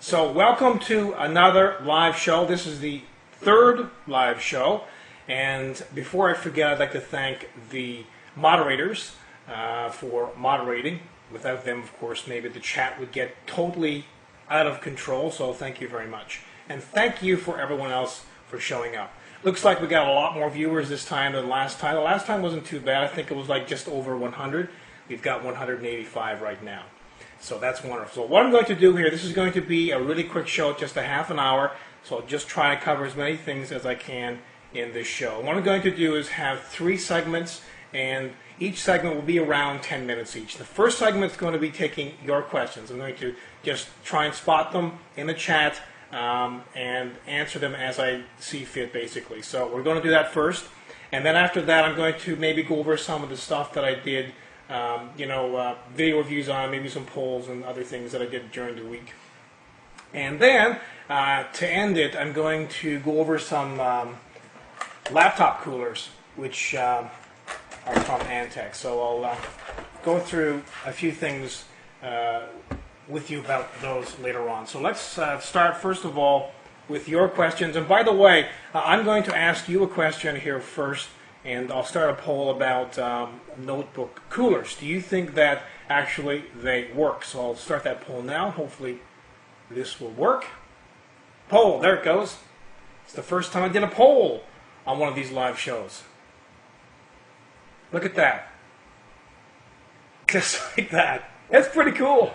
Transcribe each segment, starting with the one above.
So welcome to another live show. This is the third live show. And before I forget, I'd like to thank the moderators for moderating. Without them, of course, maybe the chat would get totally out of control. So thank you very much. And thank you for everyone else for showing up. Looks like we got a lot more viewers this time than last time. The last time wasn't too bad. I think it was like just over 100. We've got 185 right now. So that's wonderful. So what I'm going to do here, this is going to be a really quick show, just a half an hour. So I'll just try to cover as many things as I can in this show. What I'm going to do is have 3 segments, and each segment will be around 10 minutes each. The first segment is going to be taking your questions. I'm going to just try and spot them in the chat and answer them as I see fit, basically. So we're going to do that first. And then after that, I'm going to maybe go over some of the stuff that I did, video reviews on, maybe some polls and other things that I did during the week. And then, to end it, I'm going to go over some laptop coolers, which are from Antec. So I'll go through a few things with you about those later on. So let's start, first of all, with your questions. And by the way, I'm going to ask you a question here first, and I'll start a poll about notebook coolers. Do you think that actually they work? So I'll start that poll now. Hopefully this will work. Poll, there it goes. It's the first time I did a poll on one of these live shows. Look at that. Just like that. That's pretty cool.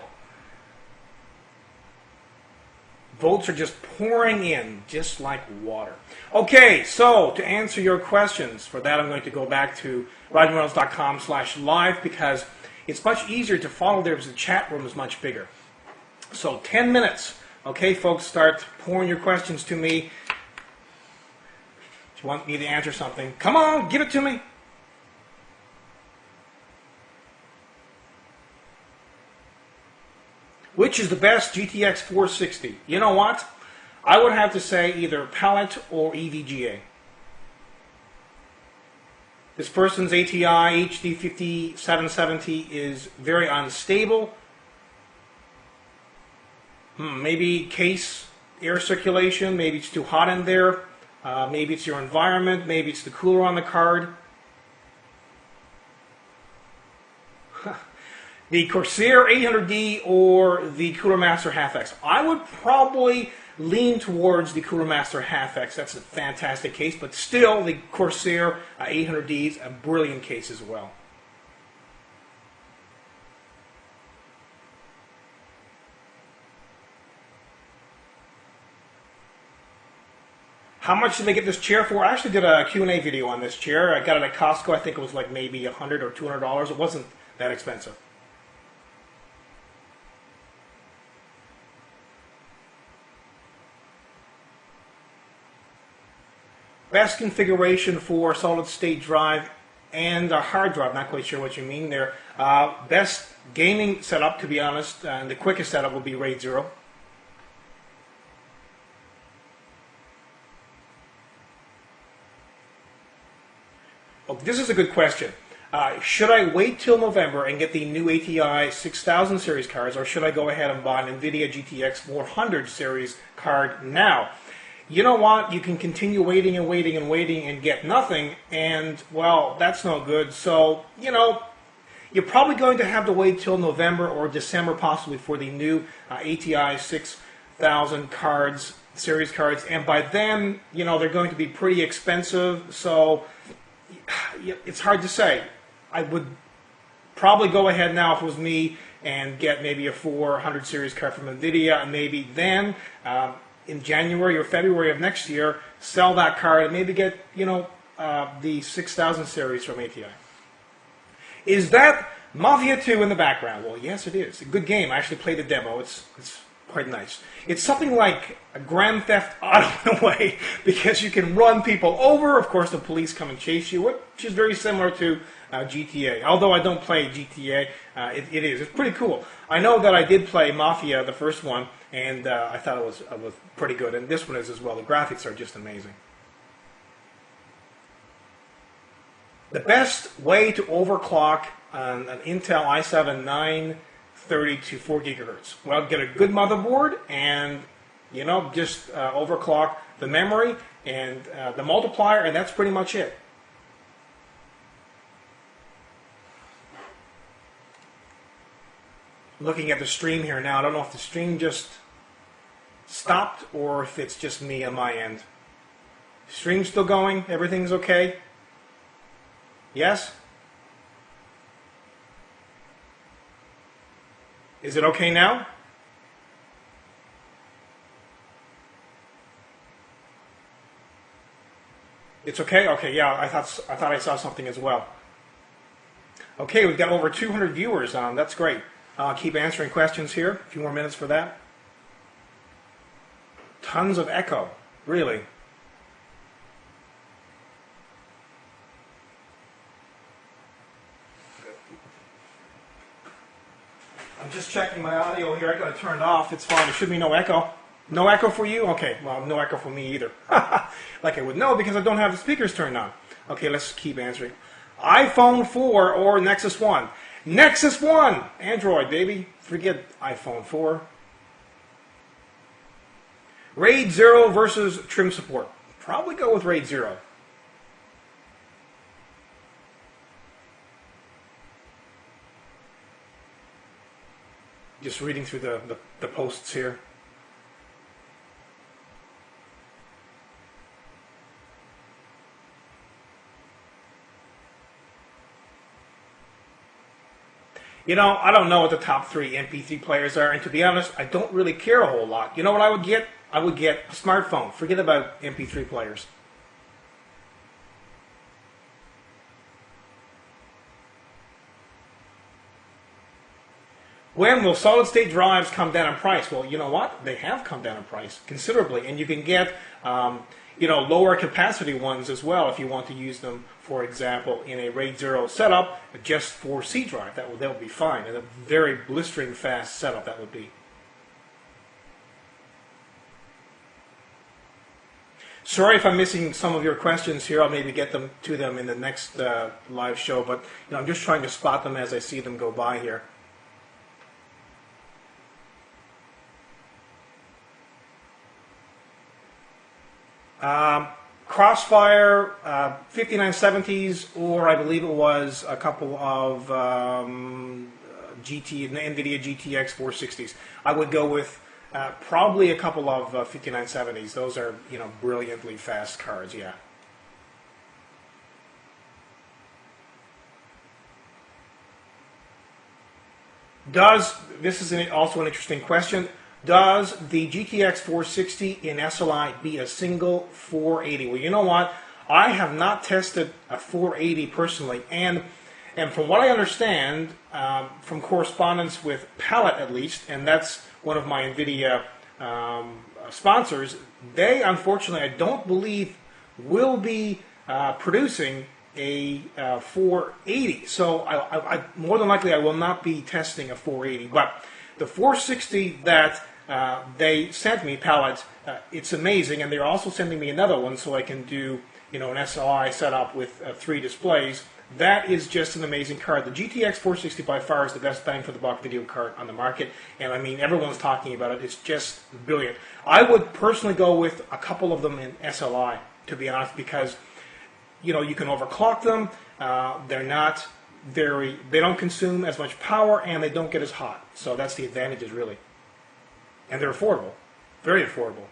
Votes are just pouring in, just like water. Okay, so to answer your questions, for that I'm going to go back to RodneyReynolds.com/live because it's much easier to follow there because the chat room is much bigger. So 10 minutes. Okay, folks, start pouring your questions to me. If you want me to answer something, come on, give it to me. Which is the best GTX 460? You know what? I would have to say either Palette or EVGA. This person's ATI HD5770 is very unstable. Maybe case air circulation, maybe it's too hot in there, maybe it's your environment, maybe it's the cooler on the card. The Corsair 800D or the Cooler Master Half-X. I would probably lean towards the Cooler Master Half-X. That's a fantastic case, but still the Corsair 800D is a brilliant case as well. How much did they get this chair for? I actually did a Q&A video on this chair. I got it at Costco. I think it was like maybe $100 or $200. It wasn't that expensive. Best configuration for solid state drive and a hard drive. Not quite sure what you mean there. Best gaming setup, to be honest, and the quickest setup will be RAID 0. Oh, this is a good question. Should I wait till November and get the new ATI 6000 series cards, or should I go ahead and buy an NVIDIA GTX 400 series card now? You know what? You can continue waiting and waiting and waiting and get nothing, and, well, that's no good. So, you're probably going to have to wait till November or December possibly for the new ATI 6000 cards, series cards, and by then, they're going to be pretty expensive, so it's hard to say. I would probably go ahead now if it was me and get maybe a 400 series card from NVIDIA, and maybe then in January or February of next year, sell that card and maybe get, the 6000 series from ATI. Is that Mafia 2 in the background? Well, yes, it is. A good game. I actually played the demo. It's quite nice. It's something like a Grand Theft Auto in a way, because you can run people over. Of course, the police come and chase you, which is very similar to GTA. Although I don't play GTA, it is. It's pretty cool. I know that I did play Mafia, the first one, and I thought it was pretty good. And this one is as well. The graphics are just amazing. The best way to overclock an Intel i7 30 to 4 gigahertz. Well, get a good motherboard and, you know, just overclock the memory and the multiplier, and that's pretty much it. Looking at the stream here now, I don't know if the stream just stopped or if it's just me on my end. Stream's still going? Everything's okay? Yes? Is it okay now? It's okay? Okay, yeah, I thought I saw something as well. Okay, we've got over 200 viewers on. That's great. I'll keep answering questions here. A few more minutes for that. Tons of echo. Really? I'm just checking my audio here. I got it turned off. It's fine. There should be no echo. No echo for you? Okay. Well, no echo for me either. Like I would know because I don't have the speakers turned on. Okay, let's keep answering. iPhone 4 or Nexus 1? Nexus 1! Android, baby. Forget iPhone 4. RAID 0 versus trim support. Probably go with RAID 0. Just reading through the posts here. You know, I don't know what the top 3 MP3 players are, and to be honest, I don't really care a whole lot. You know what I would get? I would get a smartphone. Forget about MP3 players. When will solid-state drives come down in price? Well, you know what? They have come down in price considerably, and you can get you know, lower capacity ones as well if you want to use them, for example, in a RAID 0 setup, just for C drive. That would be fine, and a very blistering fast setup that would be. Sorry if I'm missing some of your questions here. I'll maybe get them to them in the next live show, but you know, I'm just trying to spot them as I see them go by here. Crossfire 5970s, or I believe it was a couple of NVIDIA GTX 460s. I would go with probably a couple of 5970s. Those are, you know, brilliantly fast cards. Yeah. This is also an interesting question. Does the GTX 460 in SLI be a single 480? Well, you know what? I have not tested a 480 personally, and from what I understand, from correspondence with Palette at least, and that's one of my NVIDIA sponsors, they unfortunately, I don't believe, will be producing a 480. So I more than likely I will not be testing a 480, but the 460 that they sent me, Palette, it's amazing, and they're also sending me another one so I can do, you know, an SLI setup with 3 displays. That is just an amazing card. The GTX 460 by far is the best bang for the buck video card on the market, and I mean, everyone's talking about it. It's just brilliant. I would personally go with a couple of them in SLI, to be honest, because, you know, you can overclock them. They're not they don't consume as much power, and they don't get as hot. So that's the advantages, really. And they're affordable, very affordable.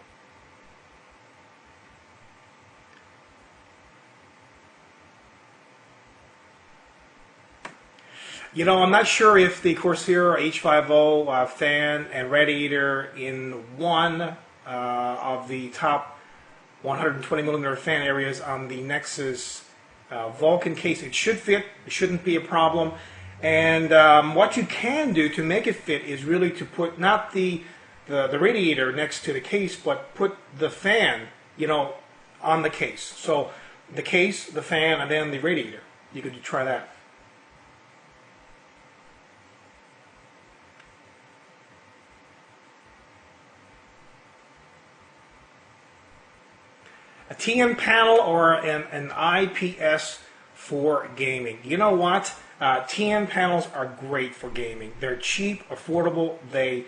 You know, I'm not sure if the Corsair H50 fan and radiator in one of the top 120mm fan areas on the Nexus Vulcan case. It should fit. It shouldn't be a problem. And what you can do to make it fit is really to put not the radiator next to the case, but put the fan, you know, on the case. So the case, the fan, and then the radiator. You could try that. A TN panel or an IPS for gaming. You know what? TN panels are great for gaming. They're cheap, affordable. They,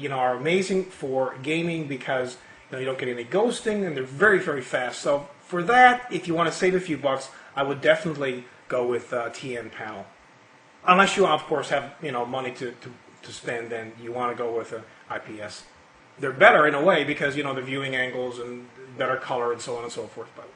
are amazing for gaming because you don't get any ghosting, and they're very, very fast. So for that, if you want to save a few bucks, I would definitely go with TN panel. Unless you, of course, have money to spend, then you want to go with an IPS. They're better in a way because the viewing angles and better color and so on and so forth. But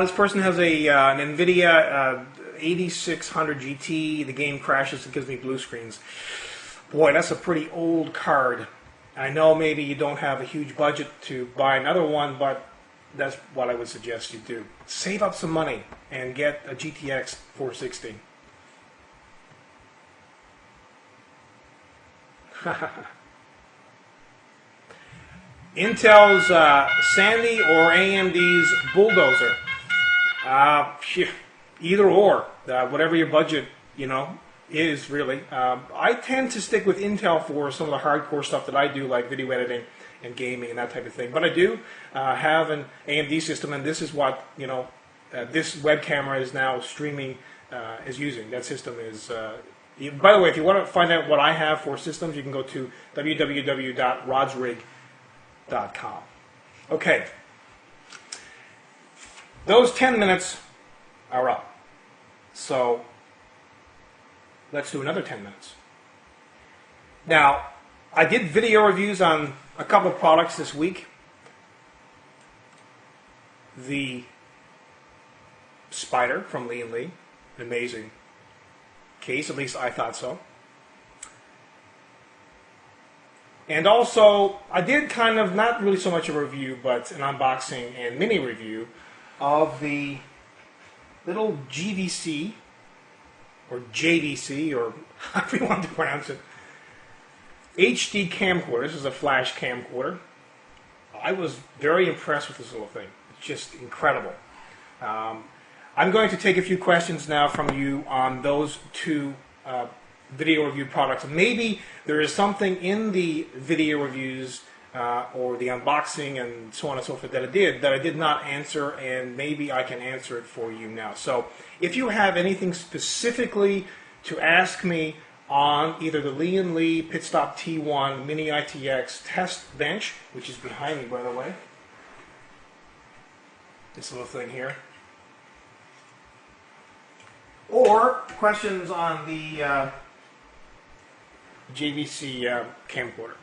this person has an NVIDIA 8600 GT. The game crashes and gives me blue screens. Boy, that's a pretty old card. I know maybe you don't have a huge budget to buy another one, but that's what I would suggest you do. Save up some money and get a GTX 460. Intel's Sandy or AMD's Bulldozer. Either or, whatever your budget, is really. I tend to stick with Intel for some of the hardcore stuff that I do, like video editing and gaming and that type of thing. But I do have an AMD system, and this is what this web camera is now streaming is using. That system is. By the way, if you want to find out what I have for systems, you can go to www.rodsrig.com. Okay, those 10 minutes are up. So let's do another 10 minutes. Now, I did video reviews on a couple of products this week. The Spider from Lian, an amazing case, at least I thought so. And also, I did kind of, not really so much a review, but an unboxing and mini review of the little GVC, or JVC, or however you want to pronounce it, HD camcorder. This is a flash camcorder. I was very impressed with this little thing. It's just incredible. I'm going to take a few questions now from you on those two video review products. Maybe there is something in the video reviews or the unboxing and so on and so forth that I did not answer, and maybe I can answer it for you now. So if you have anything specifically to ask me on either the Lian Pitstop T1 Mini ITX test bench, which is behind me, by the way, this little thing here, or questions on the JVC camcorder.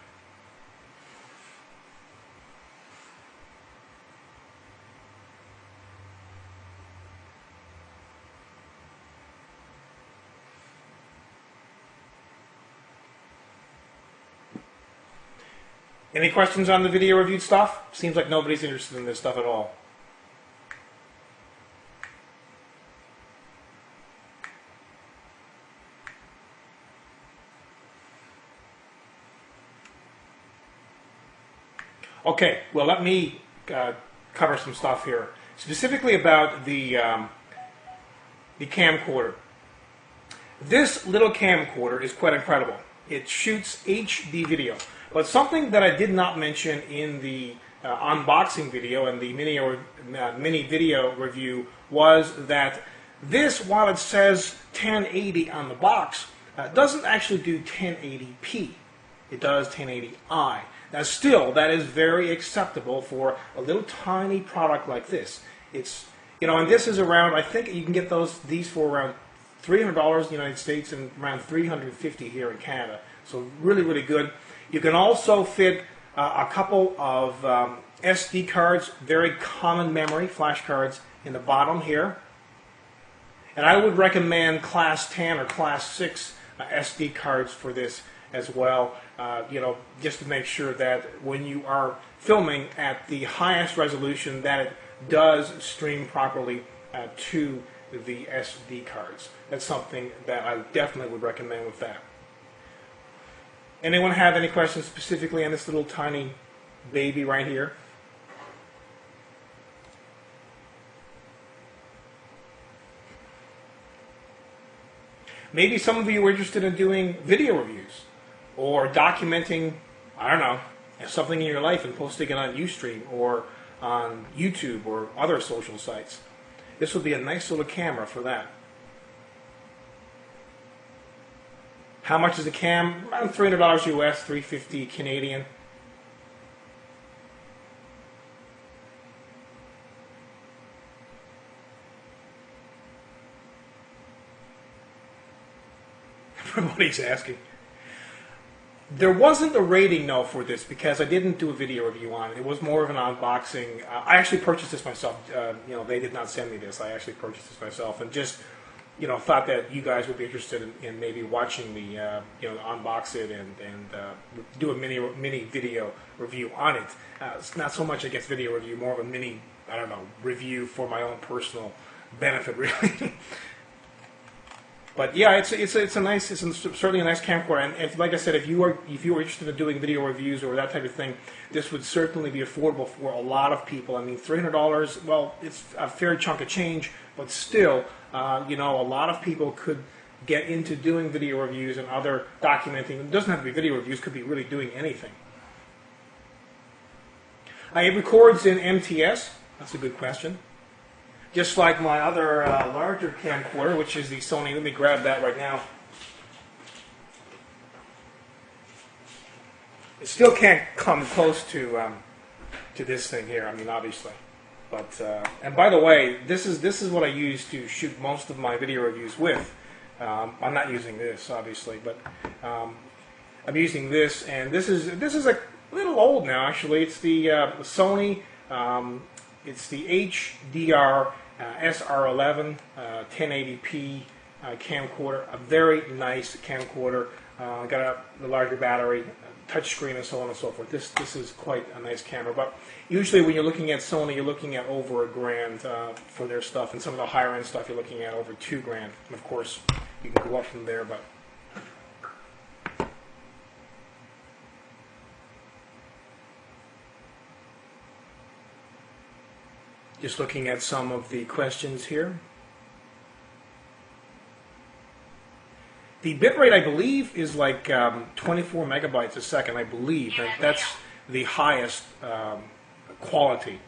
Any questions on the video reviewed stuff? Seems like nobody's interested in this stuff at all. Okay, well, let me cover some stuff here, specifically about the camcorder. This little camcorder is quite incredible. It shoots HD video. But something that I did not mention in the unboxing video and the mini video review was that this, while it says 1080 on the box, doesn't actually do 1080p. It does 1080i. Now still, that is very acceptable for a little tiny product like this. It's, and this is around, I think you can get these for around $300 in the United States and around $350 here in Canada. So really, really good. You can also fit a couple of SD cards, very common memory, flash cards in the bottom here. And I would recommend Class 10 or Class 6 SD cards for this as well, just to make sure that when you are filming at the highest resolution that it does stream properly to the SD cards. That's something that I definitely would recommend with that. Anyone have any questions specifically on this little tiny baby right here? Maybe some of you are interested in doing video reviews or documenting, I don't know, something in your life and posting it on Ustream or on YouTube or other social sites. This would be a nice little camera for that. How much is the cam? Around $300 US, $350 Canadian. Everybody's asking. There wasn't a rating, no, for this because I didn't do a video review on it. It was more of an unboxing. I actually purchased this myself. They did not send me this. I actually purchased this myself and just, thought that you guys would be interested in maybe watching me, unbox it and do a mini video review on it. It's not so much, I guess, video review, more of a mini, review for my own personal benefit, really. But yeah, it's certainly a nice camcorder, and like I said, if you are interested in doing video reviews or that type of thing, this would certainly be affordable for a lot of people. I mean, $300, well, it's a fair chunk of change, but still, a lot of people could get into doing video reviews and other documenting. It doesn't have to be video reviews; could be really doing anything. It records in MTS. That's a good question. Just like my other larger camcorder, which is the Sony. Let me grab that right now. It still can't come close to this thing here. I mean, obviously, but and by the way, this is what I use to shoot most of my video reviews with. I'm not using this, obviously, but I'm using this, and this is a little old now. Actually, it's the Sony. It's the HDR SR11 1080p camcorder, a very nice camcorder. Got the larger battery, touchscreen, and so on and so forth. This is quite a nice camera. But usually when you're looking at Sony, you're looking at over $1,000 for their stuff, and some of the higher end stuff you're looking at over $2,000. And of course, you can go up from there, but. Just looking at some of the questions here. The bitrate, I believe, is like 24 megabytes a second, I believe. That's the highest quality.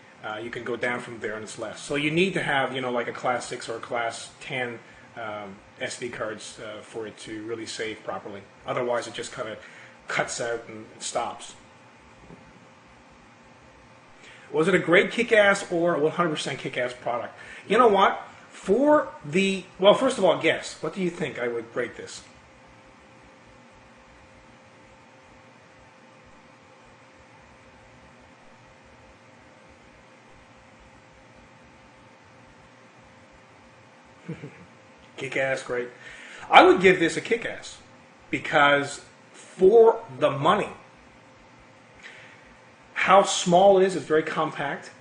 You can go down from there and it's less. So you need to have, like a Class 6 or a Class 10 SD cards for it to really save properly. Otherwise, it just kind of cuts out and stops. Was it a great kick-ass or 100% kick-ass product? You know what? Well, first of all, guess. What do you think I would rate this? Kick-ass, great. I would give this a kick-ass because for the money, how small it is very compact,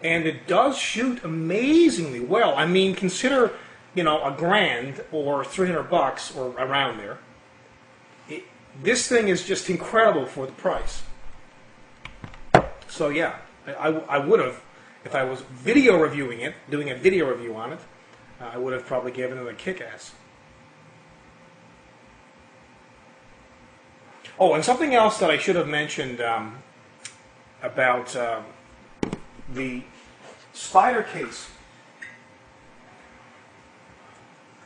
and it does shoot amazingly well. I mean, consider, $1,000 or $300 or around there. This thing is just incredible for the price. So yeah, I would have, if I was video reviewing it, doing a video review on it, I would have probably given it a kick-ass. Oh, and something else that I should have mentioned about the spider case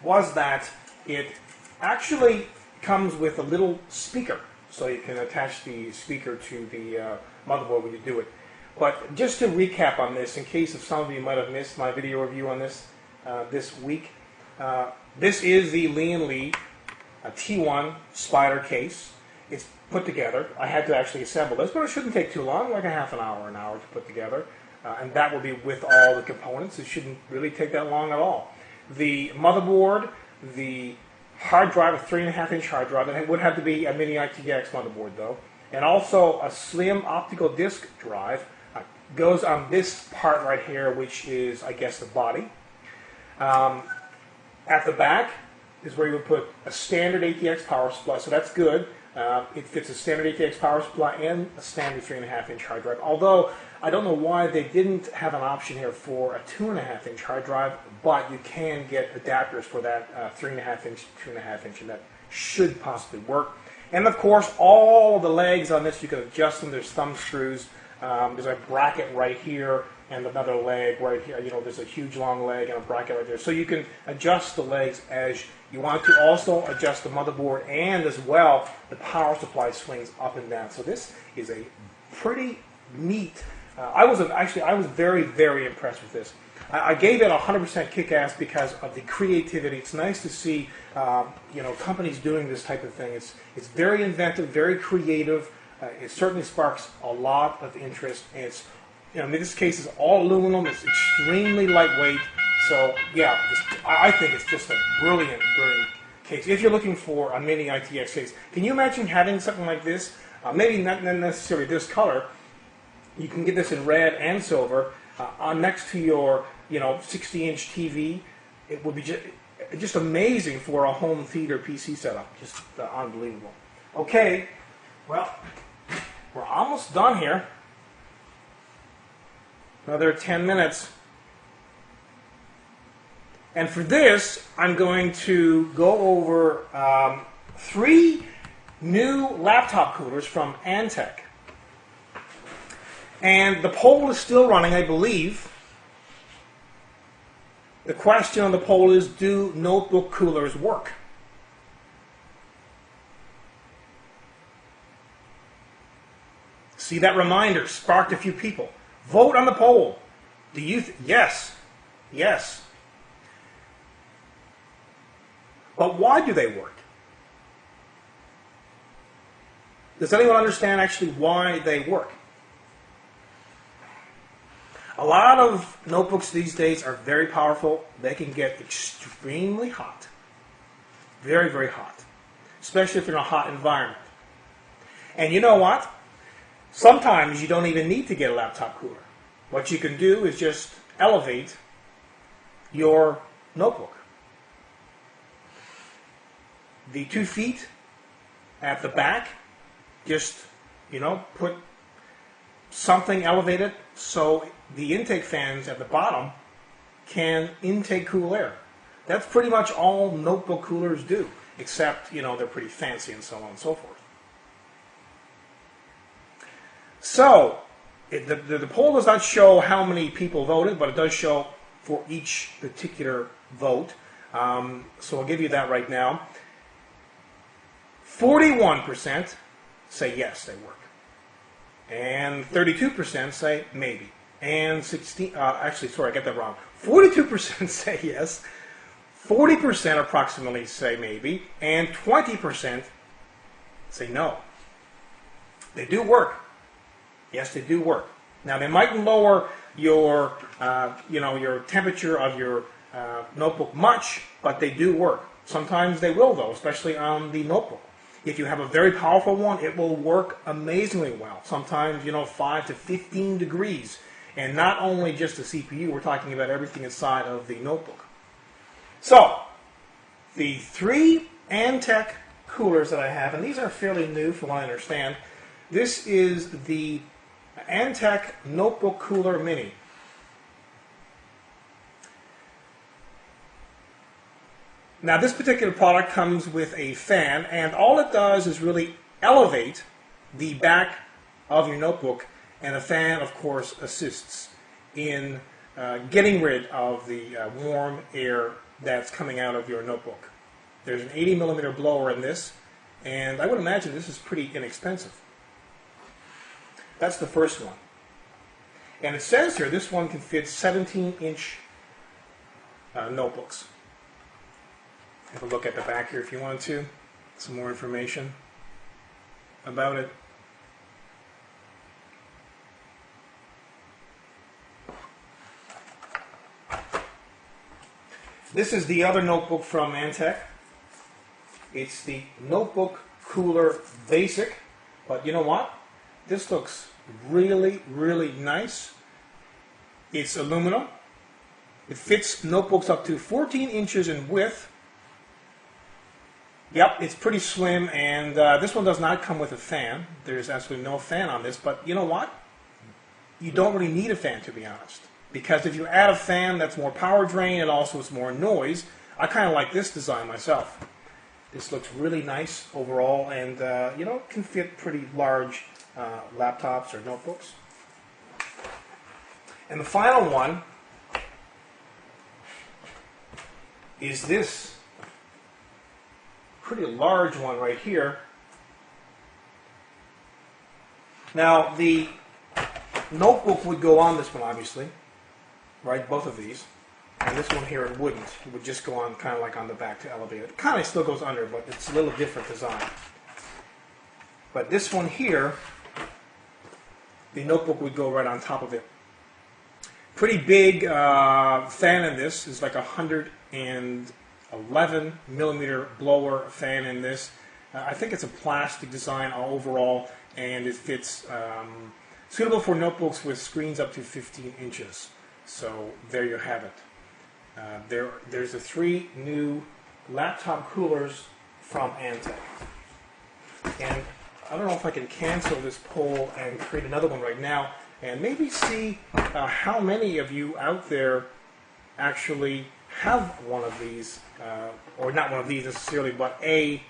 was that it actually comes with a little speaker, so you can attach the speaker to the motherboard when you do it. But just to recap on this, in case if some of you might have missed my video review on this this week, this is the Lian T1 spider case. It's put together. I had to actually assemble this, but it shouldn't take too long, like a half an hour, to put together. And that will be with all the components. It shouldn't really take that long at all. The motherboard, the hard drive, a 3.5-inch hard drive, and it would have to be a mini ITX motherboard though, and also a slim optical disc drive goes on this part right here, which is, I guess, the body. At the back is where you would put a standard ATX power supply, so that's good. It fits a standard ATX power supply and a standard 3.5-inch hard drive. Although, I don't know why they didn't have an option here for a 2.5-inch hard drive, but you can get adapters for that 3.5-inch, 2.5-inch, and that should possibly work. And of course, all the legs on this, you can adjust them. There's thumb screws. There's a bracket right here and another leg right here. You know, there's a huge long leg and a bracket right there. So you can adjust the legs as you want to. Also adjust the motherboard, and as well, the power supply swings up and down. So this is a pretty neat. I was very, very impressed with this. I gave it 100% kick-ass because of the creativity. It's nice to see, companies doing this type of thing. It's very inventive, very creative. It certainly sparks a lot of interest. And it's, in this case, it's all aluminum. It's extremely lightweight. So, yeah, I think it's just a brilliant, brilliant case. If you're looking for a mini ITX case, can you imagine having something like this? Maybe not necessarily this color. You can get this in red and silver next to your 60-inch TV. It would be just amazing for a home theater PC setup. Just unbelievable. Okay, well, we're almost done here. Another 10 minutes. And for this, I'm going to go over 3 new laptop coolers from Antec. And the poll is still running, I believe. The question on the poll is, do notebook coolers work? See, that reminder sparked a few people. Vote on the poll. Do you yes. Yes. But why do they work? Does anyone understand actually why they work? A lot of notebooks these days are very powerful. They can get extremely hot. Very, very hot. Especially if they're in a hot environment. And you know what? Sometimes you don't even need to get a laptop cooler. What you can do is just elevate your notebook. The 2 feet at the back, just, put something elevated so the intake fans at the bottom can intake cool air. That's pretty much all notebook coolers do, except, they're pretty fancy and so on and so forth. So, the poll does not show how many people voted, but it does show for each particular vote. So I'll give you that right now. 41% say yes, they work. And 32% say maybe. And 42% say yes. 40% approximately say maybe. And 20% say no. They do work. Yes, they do work. Now, they might lower your, your temperature of your notebook much, but they do work. Sometimes they will, though, especially on the notebook. If you have a very powerful one, it will work amazingly well. Sometimes, 5 to 15 degrees. And not only just the CPU, we're talking about everything inside of the notebook. So, the 3 Antec coolers that I have, and these are fairly new from what I understand. This is the Antec Notebook Cooler Mini. Now, this particular product comes with a fan, and all it does is really elevate the back of your notebook, and the fan, of course, assists in getting rid of the warm air that's coming out of your notebook. There's an 80 millimeter blower in this, and I would imagine this is pretty inexpensive. That's the first one. And it says here this one can fit 17-inch notebooks. Have a look at the back here if you want to. Some more information about it. This is the other notebook from Antec. It's the Notebook Cooler Basic. But you know what? This looks really, really nice. It's aluminum. It fits notebooks up to 14 inches in width. Yep, it's pretty slim, and this one does not come with a fan. There's absolutely no fan on this, but you know what? You don't really need a fan, to be honest. Because if you add a fan, that's more power drain, and also it's more noise. I kind of like this design myself. This looks really nice overall, and you know, can fit pretty large laptops or notebooks. And the final one is this pretty large one right here. Now, the notebook would go on this one, obviously, right? Both of these. And this one here, it wouldn't. It would just go on kind of like on the back to elevate it. It kind of still goes under, but it's a little different design. But this one here, the notebook would go right on top of it. Pretty big fan in this. It's like a 111 millimeter blower fan in this. I think it's a plastic design overall, and it fits suitable for notebooks with screens up to 15 inches. So there you have it. There's the 3 new laptop coolers from Antec. And I don't know if I can cancel this poll and create another one right now, and maybe see how many of you out there actually have one of these, or not one of these necessarily, but I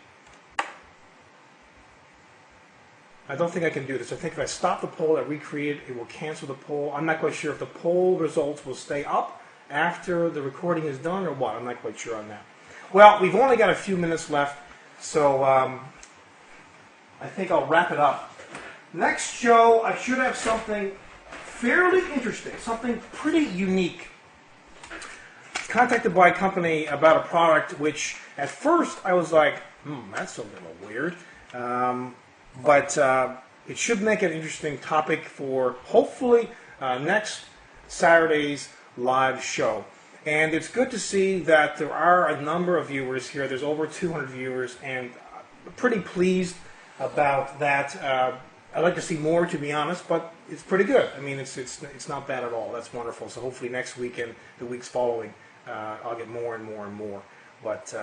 don't think I can do this. I think if I stop the poll and recreate it, it will cancel the poll. I'm not quite sure if the poll results will stay up after the recording is done or what. I'm not quite sure on that. Well, we've only got a few minutes left, so I think I'll wrap it up. Next show, I should have something fairly interesting, something pretty unique. Contacted by a company about a product which at first I was like, that's a little weird. But it should make an interesting topic for hopefully next Saturday's live show. And it's good to see that there are a number of viewers here. There's over 200 viewers, and I'm pretty pleased about that. I'd like to see more, to be honest, but it's pretty good. I mean, it's not bad at all. That's wonderful. So hopefully next week and the weeks following, I'll get more and more and more. But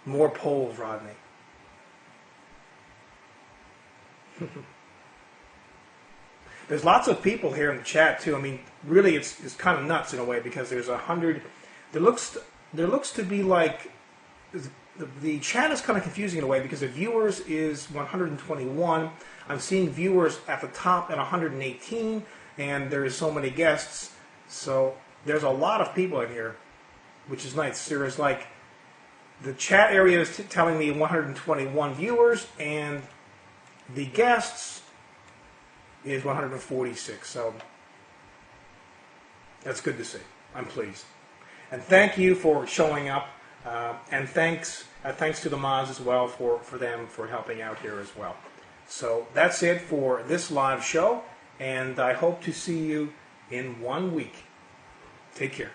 more polls, Rodney. There's lots of people here in the chat too. I mean, really, it's kind of nuts in a way, because there's 100. There looks to be like the chat is kind of confusing in a way, because the viewers is 121. I'm seeing viewers at the top at 118, and there's so many guests. So there's a lot of people in here, which is nice. There's like the chat area is telling me 121 viewers, and the guests is 146, so that's good to see. I'm pleased. And thank you for showing up, and thanks to the mods as well for them for helping out here as well. So that's it for this live show, and I hope to see you in 1 week. Take care.